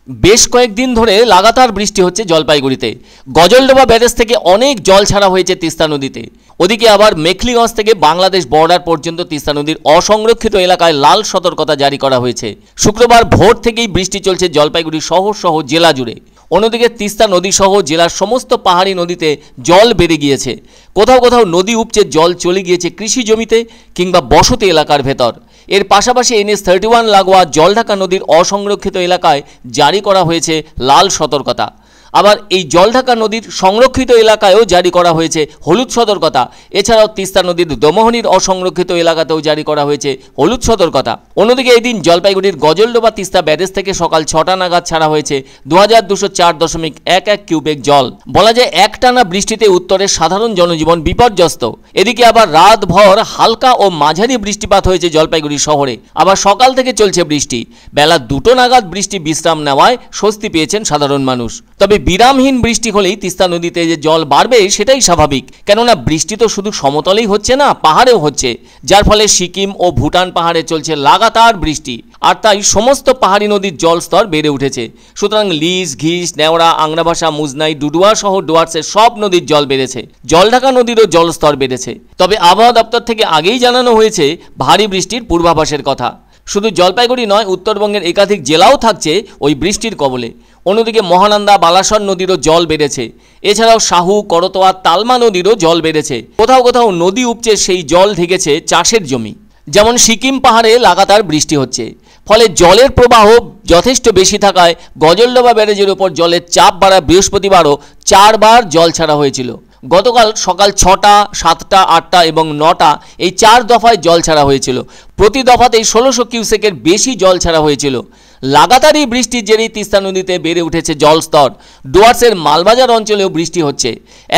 বেশ কয়েকদিন ধরে লাগাতার বৃষ্টি হচ্ছে জলপাইগুড়িতে। গজলডোবা ব্যারেজ থেকে অনেক জল ছাড়া হয়েছে তিস্তা নদীতে। ওদিকে আবার মেখলিগঞ্জ থেকে বাংলাদেশ বর্ডার পর্যন্ত তিস্তা নদীর অসংরক্ষিত এলাকায় লাল সতর্কতা জারি করা হয়েছে। শুক্রবার ভোর থেকেই বৃষ্টি চলছে জলপাইগুড়ি শহর সহ জেলা জুড়ে। অন্যদিকে তিস্তা নদী সহ জেলার সমস্ত পাহাড়ি নদীতে জল বেড়ে গিয়েছে। কোথাও কোথাও নদী উপচে জল চলে গিয়েছে কৃষি জমিতে কিংবা বসতি এলাকার ভেতর। এর পাশাপাশি NH 31 লাগোয়া জলঢাকা নদীর অসংরক্ষিত এলাকায় জারি করা হয়েছে লাল সতর্কতা। আবার এই জলঢাকা নদীর সংরক্ষিত এলাকায়ও জারি করা হয়েছে হলুদ সতর্কতা। এছাড়াও তিস্তা নদীর দমোহনীর অসংরক্ষিত এলাকাতেও জারি করা হয়েছে হলুদ সতর্কতা। অন্যদিকে এই দিন জলপাইগুড়ির গজলডোবা তিস্তা ব্যারেজ থেকে সকাল 6টা নাগাদ ছাড়া হয়েছে 2204.11 কিউবেক জল। বলা যায় একটানা বৃষ্টিতে উত্তরের সাধারণ জনজীবন বিপর্যস্ত। এদিকে আবার রাতভর হালকা ও মাঝারি বৃষ্টিপাত হয়েছে জলপাইগুড়ি শহরে। আবার সকাল থেকে চলছে বৃষ্টি। বেলা 2টো নাগাদ বৃষ্টি বিশ্রাম নেওয়ায় স্বস্তি পেয়েছেন সাধারণ মানুষ। তবে বিরামহীন বৃষ্টি হলেই তিস্তা নদীতে যে জল বাড়বে সেটাই স্বাভাবিক, কেননা বৃষ্টি তো শুধু সমতলেই হচ্ছে না, পাহাড়েও হচ্ছে, যার ফলে সিকিম ও ভুটান পাহাড়ে চলছে লাগাতার বৃষ্টি। আর তাই সমস্ত পাহাড়ি নদীর জলস্তর বেড়ে উঠেছে। সুতরাং লিস, ঘিস, নেওড়া, আংরাভাষা, মুজনাই, ডুডুয়া সহ ডুয়ার্সের সব নদীর জল বেড়েছে। জলঢাকা নদীরও জলস্তর বেড়েছে। তবে আবহাওয়া দপ্তর থেকে আগেই জানানো হয়েছে ভারী বৃষ্টির পূর্বাভাসের কথা। শুধু জলপাইগুড়ি নয়, উত্তরবঙ্গের একাধিক জেলাও থাকছে ওই বৃষ্টির কবলে। অন্যদিকে মহানন্দা, বালাসর নদীরও জল বেড়েছে। এছাড়াও শাহু, করতোয়া, তালমা নদীরও জল বেড়েছে। কোথাও কোথাও নদী উপচে সেই জল ঢেকেছে চাষের জমি। যেমন সিকিম পাহাড়ে লাগাতার বৃষ্টি হচ্ছে, ফলে জলের প্রবাহ যথেষ্ট বেশি থাকায় গজলডোবা ব্যারেজের ওপর জলের চাপ বাড়ায় বৃহস্পতিবারও 4বার জল ছাড়া হয়েছিল। গতকাল সকাল 6টা, 7টা, 8টা এবং 9টা এই 4 দফায় জল ছাড়া হয়েছিল। প্রতি দফাতেই 1600 কিউসেকের বেশি জল ছাড়া হয়েছিল। লাগাতার এই বৃষ্টির জেরেই তিস্তা নদীতে বেড়ে উঠেছে জলস্তর। ডুয়ার্সের মালবাজার অঞ্চলেও বৃষ্টি হচ্ছে।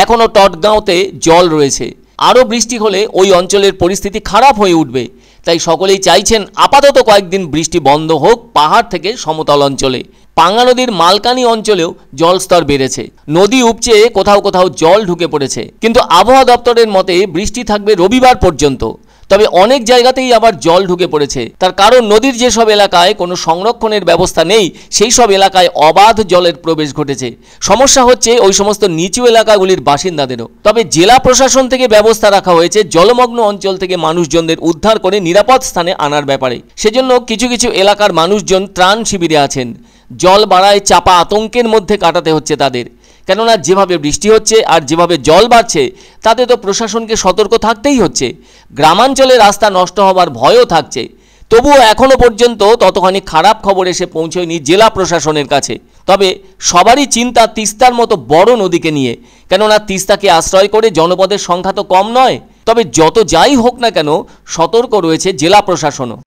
এখনও টটগাঁওতে জল রয়েছে। আরও বৃষ্টি হলে ওই অঞ্চলের পরিস্থিতি খারাপ হয়ে উঠবে। তাই সকলেই চাইছেন আপাতত কয়েকদিন বৃষ্টি বন্ধ হোক পাহাড় থেকে সমতল অঞ্চলে। পাঙ্গা নদীর মালকানি অঞ্চলেও জলস্তর বেড়েছে। নদী উপচে কোথাও কোথাও জল ঢুকে পড়েছে। কিন্তু আবহাওয়া দপ্তরের মতে বৃষ্টি থাকবে রবিবার পর্যন্ত। তবে অনেক জায়গাতেই আবার জল ঢুকে পড়েছে। তার কারণ নদীর যেসব এলাকায় কোনো সংরক্ষণের ব্যবস্থা নেই সেই সব এলাকায় অবাধ জলের প্রবেশ ঘটেছে। সমস্যা হচ্ছে ওই সমস্ত নিচু এলাকাগুলির বাসিন্দাদেরও। তবে জেলা প্রশাসন থেকে ব্যবস্থা রাখা হয়েছে জলমগ্ন অঞ্চল থেকে মানুষজনদের উদ্ধার করে নিরাপদ স্থানে আনার ব্যাপারে। সেজন্য কিছু কিছু এলাকার মানুষজন ত্রাণ শিবিরে আছেন। জল বাড়ায় চাপা আতঙ্কের মধ্যে কাটাতে হচ্ছে তাদের। কেননা যেভাবে বৃষ্টি হচ্ছে আর যেভাবে জল বাড়ছে তাতে তো প্রশাসনকে সতর্ক থাকতেই হচ্ছে। গ্রামাঞ্চলে রাস্তা নষ্ট হবার ভয়ও থাকছে। তবুও এখনও পর্যন্ত ততখানি খারাপ খবর এসে পৌঁছয়নি জেলা প্রশাসনের কাছে। তবে সবারই চিন্তা তিস্তার মতো বড় নদীকে নিয়ে, কেননা তিস্তাকে আশ্রয় করে জনপদের সংখ্যা তো কম নয়। তবে যত যাই হোক না কেন সতর্ক রয়েছে জেলা প্রশাসনও।